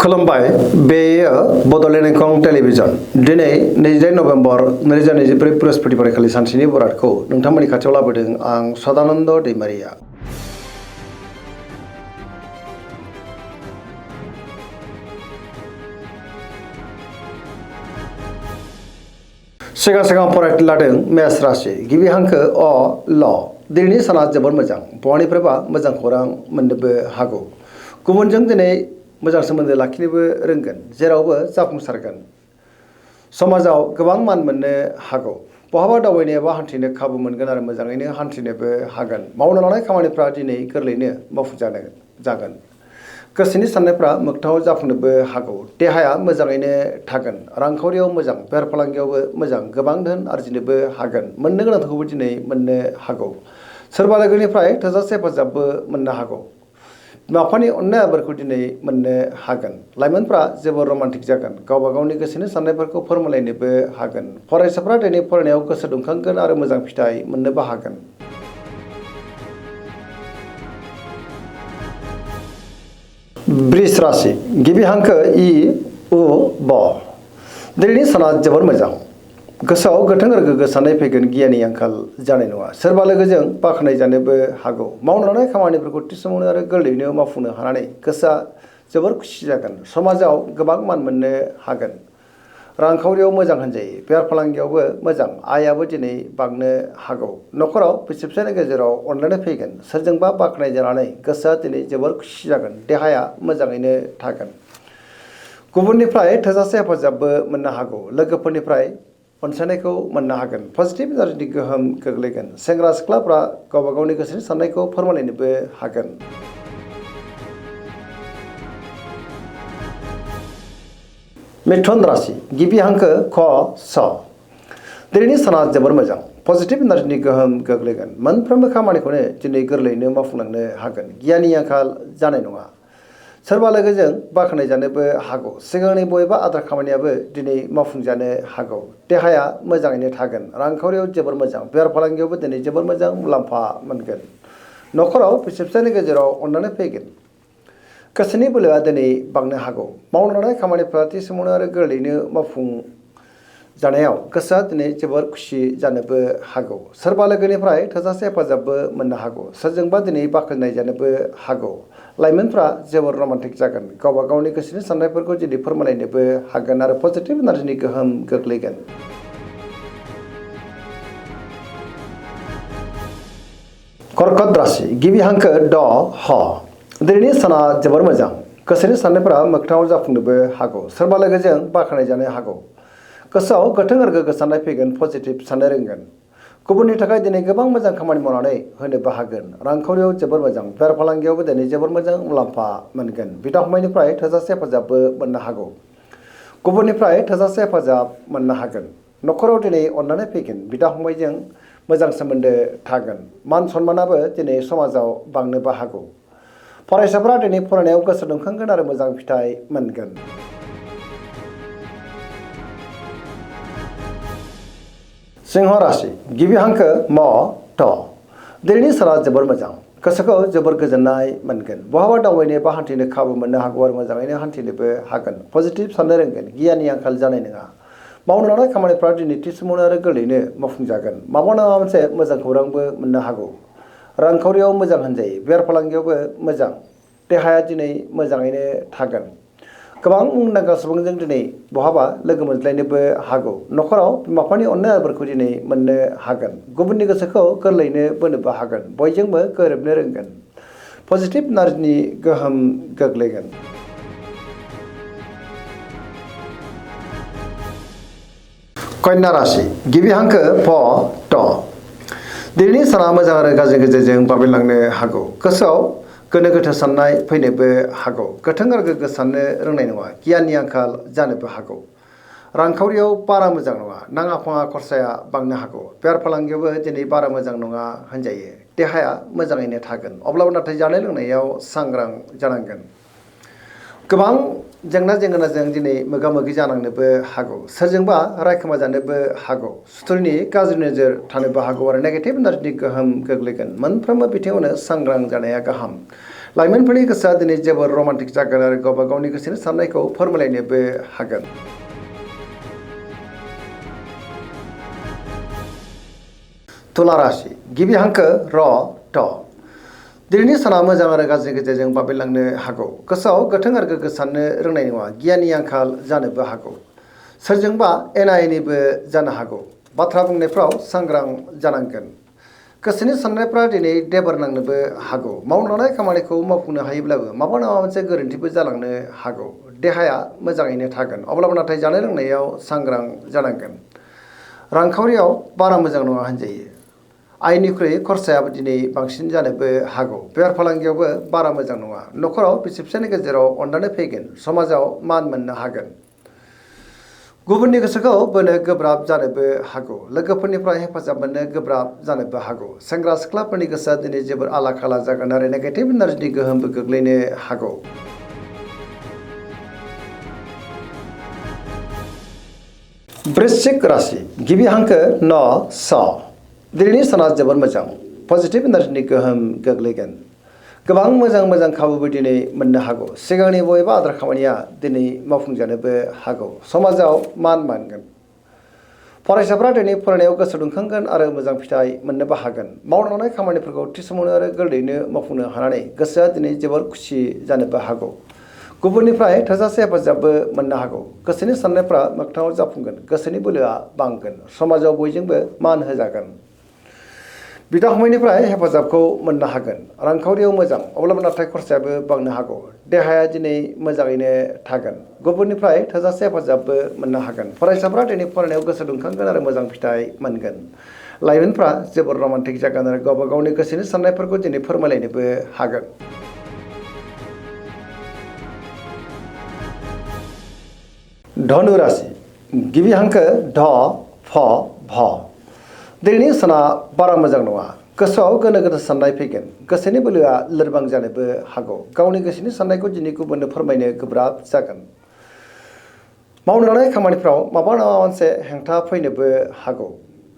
खुलुमबाय बेयो बड'लेण्ड एंखं टेलिभिजन दिनै 22 नभेम्बर 2024 बृहस्पतिबार खालि सानसेनि बरादखौ नोंथांमोननि खाथियाव लाबोदों आं सदानन्द दैमारिया। सिगां फरायनो लादों मेष राशि गिबि हांखो अ ल दिनैनि साना जोबोर मोजां बहानिफ्रायबा मोजां खौरां मोननोबो हागौ गुबुनजों दिनै मोजां सोमोन्दो लाखिनोबो रोंगोन जेरावबो जाफुंसारगोन समाजाव गोबां मान मोननो हागौ बहाबा दावबायनो एबा हान्थिनो खाबु मोनगोन आरो मोजाङैनो हान्थिनोबो हागोन मावनो लानाय खामानिफ्रा दिनै गोरलैयैनो मावफुंजानो जागोन गोसोनि साननायफ्रा मोगथाङाव जाफुंनोबो हागौ देहाया मोजाङैनो थागोन रांखावरियाव मोजां बेफार फालांगियावबो मोजां गोबां धोन आरजिनोबो हागोन मोननो गोनांखौबो दिनै मोननो हागौ सोरबा लोगोनिफ्राय थोजासे हेफाजाबबो मोननो हागौ बिमा बिफानि अननाय आबोरखौ दिनै मोननो हागोन लाइमोनफ्रा जोबोर रमान्टिक जागोन गावबा गावनि गोसोनि साननायफोरखौ फोरमायलायनोबो हागोन फरायसाफ्रा दिनै फरायनायाव गोसो दुंखांगोन आरो मोजां फिथाइ मोननोबो हागोन। वृष राशि गिबि हांखो इ उ ब दिनैनि साना जोबोर मोजां गोसोआव गोथों आरो गोग्गो साननाय फैगोन गियाननि आंखाल जानाय नङा सोरबा लोगोजों बाख्नाय जानोबो हागौ मावनो लानाय खामानिफोरखौ थि समावनो आरो गोरलैयैनो मावफुंनो हानानै गोसोआ जोबोर खुसि जागोन समाजाव गोबां मान मोननो हागोन रांखावरियाव मोजां होनजायो बेफार फालांगियावबो मोजां आयाबो दिनै बांनो हागौ न'खराव बिसि फिसायनि गेजेराव अनलायनाय फैगोन सोरजोंबा बाख्नाय जानानै गोसोआ दिनै जोबोर खुसि जागोन देहाया मोजाङैनो थागोन गुबुननिफ्राय थोजासे हेफाजाबबो मोननो हागौ लोगोफोरनिफ्राय अनसायनायखौ मोननो हागोन पजिटिभ एनार्जिनि गोहोम गोग्लैगोन सेंग्रा सिख्लाफ्रा गावबा गावनि गोसोनि साननायखौ फोरमायलायनोबो हागोन। मिथुन राशि गिबि हांखो ख स दिनैनि साना जोबोर मोजां पजिटिभ एनार्जिनि गोहोम गोग्लैगोन मोनफ्रोमबो खामानिखौनो दिनै गोरलैयैनो मावफुंलांनो हागोन गियाननि आंखाल जानाय नङा सोरबा लोगोजों बाख्नाय जानोबो हागौ सिगांनि बबेबा आद्रा खामानियाबो दिनै मावफुंजानो हागौ देहाया मोजाङैनो थागोन रांखावरियाव जोबोर मोजां बेफार फालांगियावबो दिनै जोबोर मोजां मुलाम्फा मोनगोन न'खराव बिसि फिसायनि गेजेराव अननानै फैगोन गोसोनि बोलोआ दिनै बांनो हागौ मावनो लानाय खामानिफ्रा थि समावनो आरो गोरलैयैनो मावफुंजानायाव गोसोआ दिनै जोबोर खुसि जानोबो हागौ सोरबा लोगोनिफ्राय थोजासे हेफाजाबबो मोननो हागौ सोरजोंबा दिनै बाख्नाय जानोबो हागौ लाइमोनफ्रा जोबोर रमान्टिक जागोन गावबा गावनि गोसोनि साननायफोरखौ दिनै फोरमायलायनोबो हागोन आरो पजिटिभ एनार्जिनि गोहोम गोग्लैगोन। कर्कट राशि गिबि हांखो ड ह दिनैनि साना जोबोर मोजां गोसोनि साननायफोरा मोगथाङाव जाफुंनोबो हागौ सोरबा लोगोजों बाख्नाय जानो हागौ गोसोआव गोथों आरो गोग्गो साननाय फैगोन पजिटिभ साननो रोंगोन गुबुननि थाखाय दिनै गोबां मोजां खामानि मावनानै होनोबो हागोन रांखावरियाव जोबोर मोजां बेफार फालांगियावबो दिनै जोबोर मोजां मुलाम्फा मोनगोन बिदा फंबायनिफ्राय थोजासे हेफाजाबबो मोननो हागौ गुबुननिफ्राय थोजासे हेफाजाब मोननो हागोन न'खराव दिनै अननानै फैगोन बिदा फंबायजों मोजां सोमोन्दो थागोन मान सनमानाबो दिनै समाजाव बांनोबो हागौ फरायसाफ्रा दिनै फरायनायाव गोसो दुंखांगोन आरो मोजां फिथाइ मोनगोन। सिंह राशि गिबि हांखो म थ दिनैनि साना जोबोर मोजां गोसोखौ जोबोर गोजोननाय मोनगोन बहाबा दावबायनो एबा हान्थिनो खाबु मोननो हागौ आरो मोजाङैनो हान्थिनोबो हागोन पजिटिभ साननो रोंगोन गियाननि आंखाल जानाय नङा मावनो लानाय खामानिफ्रा दिनै थि समावनो आरो गोरलैयैनो मावफुंजागोन माबा नङा मोनसे मोजां खौरांबो मोननो हागौ रांखावरियाव मोजां होनजायो बेफार फालांगियावबो मोजां देहाया दिनै मोजाङैनो थागोन गोबां मुंदांखा सुबुंजों दिनै बहाबा लोगो मोनज्लायनोबो हागौ न'खराव बिमा बिफानि अननाय आबोरखौ दिनै मोननो हागोन गुबुननि गोसोखौ गोरलैयैनो बोनोबो हागोन बयजोंबो गोरोबनो रोंगोन पजिटिभ एनार्जिनि गोहोम गोग्लैगोन। कन्या राशि गिबि हांखो फ ट दिनैनि साना मोजां आरो गाज्रि गेजेरजों बाबेनलांनो हागौ गोसोआव गोनो गोथो साननाय फैनोबो हागौ गोथों आरो गोग्गो साननो रोंनाय नङा गियाननि आंखाल जानोबो हागौ रांखावरियाव बारा मोजां नङा नाङा फाङा खरसाया बांनो हागौ बेफार फालांगियावबो दिनै बारा मोजां नङा होनजायो देहाया मोजाङैनो थागोन अब्लाबो नाथाय जानाय लोंनायाव सांग्रां जानांगोन गोबां जेंना जेंगोनाजों दिनै मोगा मोगि जानांनोबो हागौ सोरजोंबा रायखोमा जानोबो हागौ सुथुरनि गाज्रि नोजोर थानोबो हागौ आरो नेगेटिभ एनार्जिनि गोहोम गोग्लैगोन मोनफ्रोमबो बिथिङावनो सांग्रां जानाया गाहाम लाइमोनफोरनि गोसोआ दिनै जोबोर रमान्टिक जागोन आरो गावबा गावनि गोसोनि साननायखौ फोरमायलायनोबो हागोन। तुला राशि गिबि हांखो र ट दिनैनि साना मोजां आरो गाज्रि गेजेरजों बाबेनलांनो हागौ। गोसोआव गोथों आरो गोग्गो साननो रोंनाय नङा। गियाननि आंखाल जानोबो हागौ। सोरजोंबा एना एनिबो जानो हागौ। बाथ्रा बुंनायफ्राव सांग्रां जानांगोन। गोसोनि साननायफ्रा दिनै देबार नांनोबो हागौ। मावनो लानाय खामानिखौ मावफुंनो हायोब्लाबो माबा नङा मोनसे गोरोन्थिबो जालांनो हागौ। देहाया मोजाङैनो थागोन, अब्लाबो नाथाय जानाय लोंनायाव सांग्रां जानांगोन। रांखावरियाव बारा मोजां नङा होनजायो। आयनिख्रुइ खरसायाबो दिनै बांसिन जानोबो हागौ। बेफार फालांगियावबो बारा मोजां नङा। न'खराव बिसि फिसायनि गेजेराव अननानै फैगोन। समाजाव मान मोननो हागोन। गुबुननि गोसोखौ बोनो गोब्राब जानोबो हागौ। लोगोफोरनिफ्राय हेफाजाब मोननो गोब्राब जानोबो हागौ। सेंग्रा सिख्लाफोरनि गोसोआ दिनै जोबोर आला खाला जागोन आरो नेगेटिभ एनार्जिनि गोहोमबो गोग्लैनो हागौ। वृश्चिक राशि गिबि हांखो न स दिनैनि साना जोबोर मोजां। पजिटिभ एनार्जिनि गोहोम गोग्लैगोन। गोबां मोजां खाबुबो दिनै मोननो हागौ। सिगांनि बबेबा आद्रा खामानिया दिनै मावफुंजानोबो हागौ। समाजाव मान मोनगोन। फरायसाफ्रा दिनै फरायनायाव गोसो दुंखांगोन आरो मोजां फिथाइ मोननोबो हागोन। मावनो लानाय खामानिफोरखौ थि समावनो आरो गोरलैयैनो मावफुंनो हानानै गोसोआ दिनै जोबोर खुसि जानोबो हागौ। गुबुननिफ्राय थोजासे हेफाजाबबो मोननो हागौ। गोसोनि साननायफ्रा मोगथाङाव जाफुंगोन। गोसोनि बोलोआ बांगोन। समाजाव बयजोंबो मान होजागोन। बिदा फंबायनिफ्राय हेफाजाबखौ मोननो हागोन। रांखावरियाव मोजां, अब्लाबो नाथाय खरसायाबो बांनो हागौ। देहाया दिनै मोजाङैनो थागोन। गुबुननिफ्राय थोजासे हेफाजाबबो मोननो हागोन। फरायसाफ्रा दिनै फरायनायाव गोसो दुंखांगोन आरो मोजां फिथाइ मोनगोन। लाइमोनफ्रा जोबोर रमान्टिक जागोन आरो गावबा गावनि गोसोनि साननायफोरखौ दिनै फोरमायलायनोबो हागोन। धनु राशि गिबि हांखो ध फ भ दिनैनि साना बारा मोजां नङा। गोसोआव गोनो गोथो साननाय फैगोन। गोसोनि बोलोआ लोरबां जानोबो हागौ। गावनि गोसोनि साननायखौ दिनै गुबुननो फोरमायनो गोब्राब जागोन। मावनो लानाय खामानिफ्राव माबा नङा मोनसे हेंथा फैनोबो हागौ।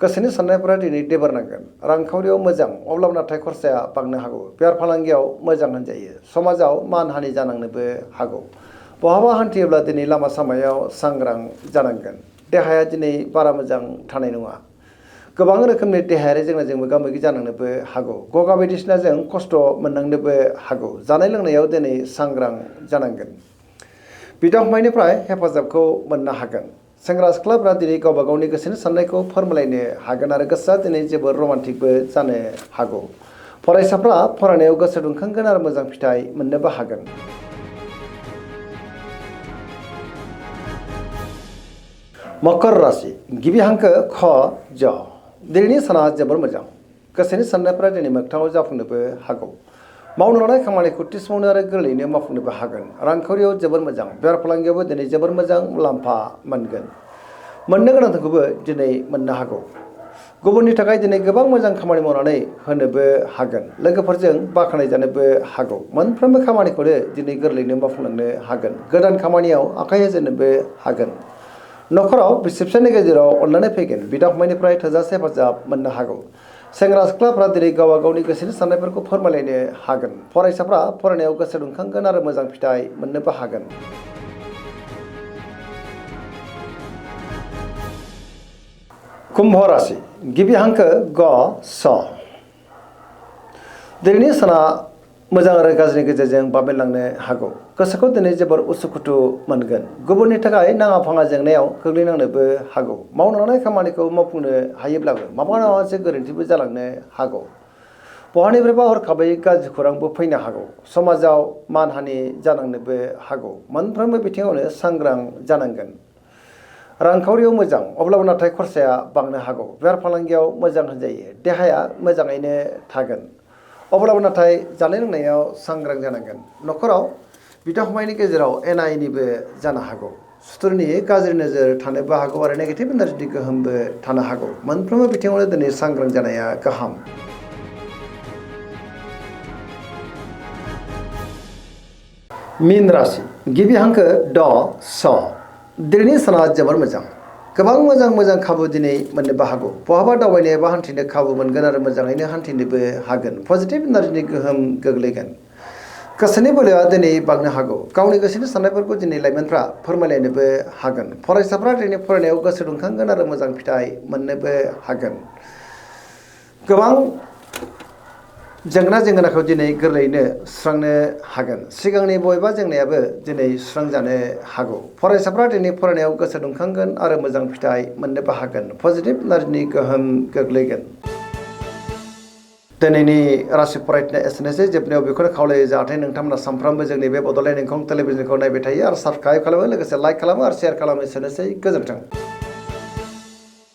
गोसोनि साननायफोरा दिनै देबार नांगोन। रांखावरियाव मोजां, अब्लाबो नाथाय खरसाया बांनो हागौ। बेफार फालांगियाव मोजां होनजायो। समाजाव मान हानि जानांनोबो हागौ। बहाबा हान्थियोब्ला दिनै लामा सामायाव सांग्रां जानांगोन। देहाया दिनै बारा मोजां थानाय नङा। गोबां रोखोमनि देहायारि जेंनाजों मोगा मोगि जानांनोबो हागौ। गगा बायदिसिनाजों खस्थ' मोननांनोबो हागौ। जानाय लोंनायाव दिनै सांग्रां जानांगोन। बिदा फंबायनिफ्राय हेफाजाबखौ मोननो हागोन। सेंग्रा सिख्लाफ्रा दिनै गावबा गावनि गोसोनि साननायखौ फोरमायलायनो हागोन आरो गोसोआ दिनै जोबोर रमान्टिकबो जानो हागौ। फरायसाफ्रा फरायनायाव गोसो दुंखांगोन आरो मोजां फिथाइ मोननोबो हागोन। मकर राशि गिबि हांखो ख ज दिनैनि साना जोबोर मोजां। गोसोनि साननायफ्रा दिनै मोगथाङाव जाफुंनोबो हागौ। मावनो लानाय खामानिखौ थि समावनो आरो गोरलैयैनो मावफुंनोबो हागोन। रांखावरियाव जोबोर मोजां। बेफार फालांगियावबो दिनै जोबोर मोजां मुलाम्फा मोनगोन। मोननो गोनांखौबो दिनै मोननो हागौ। गुबुननि थाखाय दिनै गोबां मोजां खामानि मावनानै होनोबो हागोन। लोगोफोरजों बाख्नायजानोबो हागौ। मोनफ्रोमबो खामानिखौनो दिनै गोरलैयैनो मावफुंलांनो हागोन। गोदान खामानियाव आखाइ होजेननोबो हागोन। न'खराव बिसि फिसायनि गेजेराव अनलायनाय फैगोन। बिदा फंबायनिफ्राय थोजासे हेफाजाब मोननो हागौ। सेंग्रा सिख्लाफ्रा दिनै गावबा गावनि गोसोनि साननायफोरखौ फोरमायलायनो हागोन। फरायसाफ्रा फरायनायाव गोसो दुंखांगोन आरो मोजां फिथाइ मोननोबो हागोन। कुम्भ राशि गिबि हांखो ग स दिनैनि साना मोजां आरो गाज्रिनि गेजेरजों बाबेनलांनो हागौ। गोसोखौ दिनै जोबोर उसुखुथु मोनगोन। गुबुननि थाखाय नाङा फाङा जेंनायाव गोग्लैनांनोबो हागौ। मावनो लानाय खामानिखौ मावफुंनो हायोब्लाबो माबा नङा मोनसे गोरोन्थिबो जालांनो हागौ। बहानिफ्रायबा हरखाबै गाज्रि खौरांबो फैनो हागौ। समाजाव मान हानि जानांनोबो हागौ। मोनफ्रोमबो बिथिङावनो सांग्रां जानांगोन। रांखावरियाव मोजां, अब्लाबो नाथाय खरसाया बांनो हागौ। बेफार फालांगियाव मोजां होनजायो। देहाया मोजाङैनो थागोन। अब्लाबो नाथाय जानाय लोंनायाव सांग्रां जानांगोन। न'खराव बिदा फंबायनि गेजेराव एना एनिबो जानो हागौ। सुथुरनि गाज्रि नोजोर थानोबो हागौ आरो नेगेटिभ एनार्जिनि गोहोमबो थानो हागौ। मोनफ्रोमबो बिथिङावनो दिनै सांग्रां जानाया गाहाम। मीन राशि गिबि हांखो ड स दिनैनि साना जोबोर मोजां। गोबां मोजां खाबु दिनै मोननोबो हागौ। बहाबा दावबायनो एबा हान्थिनो खाबु मोनगोन आरो मोजाङैनो हान्थिनोबो हागोन। पजिटिभ एनार्जिनि गोहोम गोग्लैगोन। गोसोनि बोलोआ दिनै बांनो हागौ गावनि गोसोनि साननायफोरखौ दिनै लाइमोनफ्रा फोरमायलायनोबो हागोन फरायसाफ्रा दिनै फरायनायाव गोसो दुंखांगोन आरो मोजां फिथाइ मोननोबो हागोन गोबां जेंना जेंगोनाखौ दिनै गोरलैयैनो सुस्रांनो हागोन सिगांनि बबेबा जेंनायाबो दिनै सुस्रांजानो हागौ फरायसाफ्रा दिनै फरायनायाव गोसो दुंखांगोन आरो मोजां फिथाइ मोननोबो हागोन पजिटिभ एनार्जिनि गोहोम गोग्लैगोन दिनैनि राशि फरायथिनाय एसेनोसै जोबनायाव बेखौनो खावलायो जाहाथे नोंथांमोना सानफ्रामबो जोंनि बे बड'लेण्ड इंखं टेलिभिजनखौ नायबाय थायो आरो साबस्क्राइब खालामो लोगोसे लाइक खालामो आरो शेयार खालामो एसेनोसै गोजोन्थों